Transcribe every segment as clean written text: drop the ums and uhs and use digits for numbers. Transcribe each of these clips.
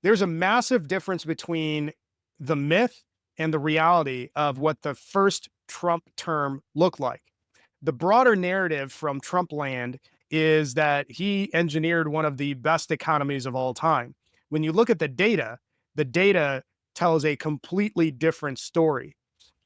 There's a massive difference between the myth and the reality of what the first Trump term looked like. The broader narrative from Trump land is that he engineered one of the best economies of all time. When you look at the data tells a completely different story.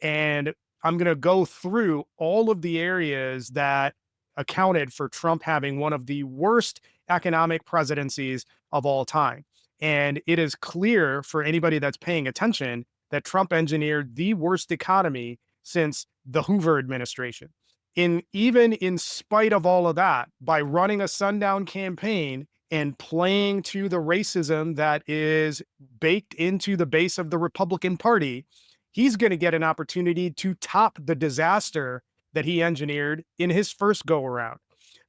And I'm going to go through all of the areas that accounted for Trump having one of the worst economic presidencies of all time. And it is clear for anybody that's paying attention that Trump engineered the worst economy since the Hoover administration. Even in spite of all of that, by running a sundown campaign and playing to the racism that is baked into the base of the Republican Party, he's going to get an opportunity to top the disaster that he engineered in his first go around.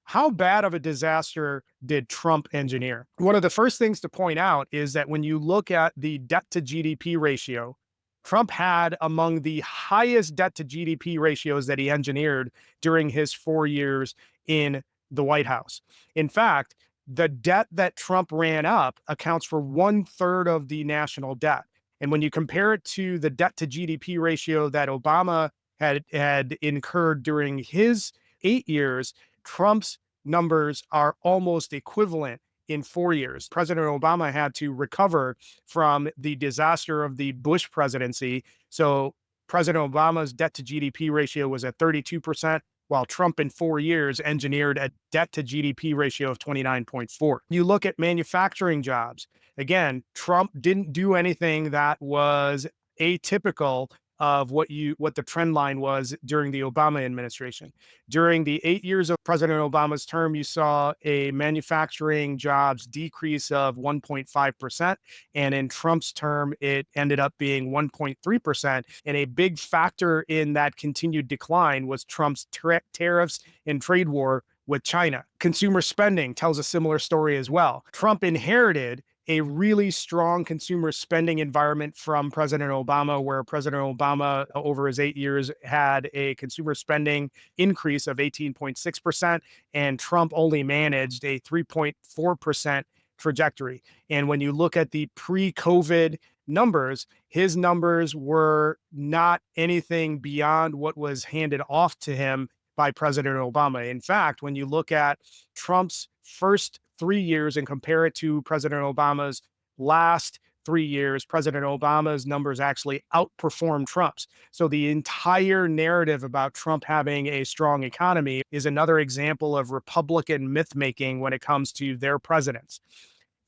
How bad of a disaster did Trump engineer? One of the first things to point out is that when you look at the debt to GDP ratio, Trump had among the highest debt to GDP ratios that he engineered during his 4 years in the White House. In fact, the debt that Trump ran up accounts for 1/3 of the national debt. And when you compare it to the debt to GDP ratio that Obama had incurred during his 8 years, Trump's numbers are almost equivalent in 4 years. President Obama had to recover from the disaster of the Bush presidency. So President Obama's debt to GDP ratio was at 32%, while Trump in 4 years engineered a debt to GDP ratio of 29.4. You look at manufacturing jobs. Again, Trump didn't do anything that was atypical of what the trend line was during the Obama administration. During the 8 years of President Obama's term, you saw a manufacturing jobs decrease of 1.5%. And in Trump's term, it ended up being 1.3%. And a big factor in that continued decline was Trump's tariffs and trade war with China. Consumer spending tells a similar story as well. Trump inherited a really strong consumer spending environment from President Obama, where President Obama, over his 8 years, had a consumer spending increase of 18.6%, and Trump only managed a 3.4% trajectory. And when you look at the pre-COVID numbers, his numbers were not anything beyond what was handed off to him by President Obama. In fact, when you look at Trump's first 3 years and compare it to President Obama's last 3 years, President Obama's numbers actually outperformed Trump's. So the entire narrative about Trump having a strong economy is another example of Republican myth making when it comes to their presidents.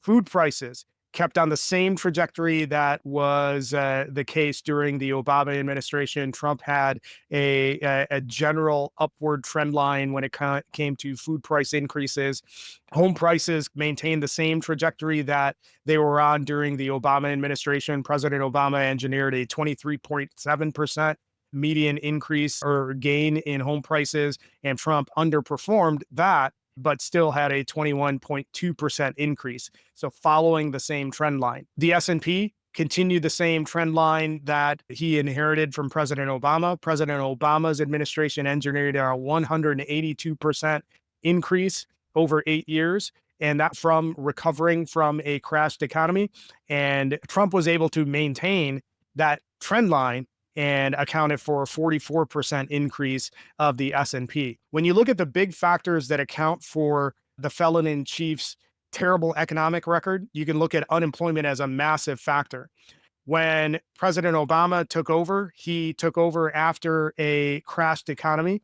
Food prices kept on the same trajectory that was the case during the Obama administration. Trump had a general upward trend line when it came to food price increases. Home prices maintained the same trajectory that they were on during the Obama administration. President Obama engineered a 23.7% median increase or gain in home prices, and Trump underperformed that, but still had a 21.2% increase. So following the same trend line. The S&P continued the same trend line that he inherited from President Obama. President Obama's administration engineered a 182% increase over 8 years, and that from recovering from a crashed economy. And Trump was able to maintain that trend line and accounted for a 44% increase of the S&P. When you look at the big factors that account for the felon in chief's terrible economic record, you can look at unemployment as a massive factor. When President Obama took over, he took over after a crashed economy,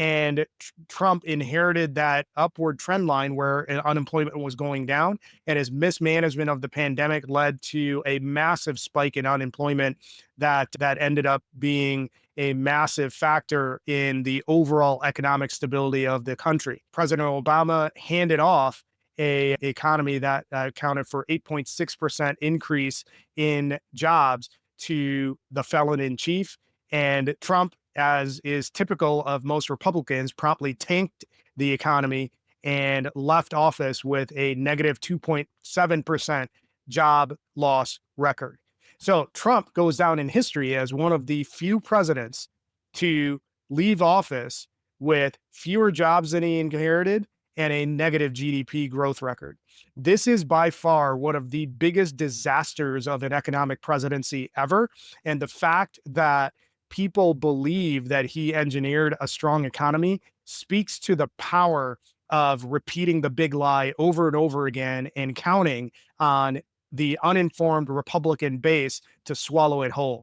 and Trump inherited that upward trend line where unemployment was going down, and his mismanagement of the pandemic led to a massive spike in unemployment that ended up being a massive factor in the overall economic stability of the country. President Obama handed off a economy that accounted for 8.6% increase in jobs to the felon in chief, and Trump, as is typical of most Republicans, promptly tanked the economy and left office with a negative 2.7% job loss record. So Trump goes down in history as one of the few presidents to leave office with fewer jobs than he inherited and a negative GDP growth record. This is by far one of the biggest disasters of an economic presidency ever. And the fact that people believe that he engineered a strong economy speaks to the power of repeating the big lie over and over again and counting on the uninformed Republican base to swallow it whole.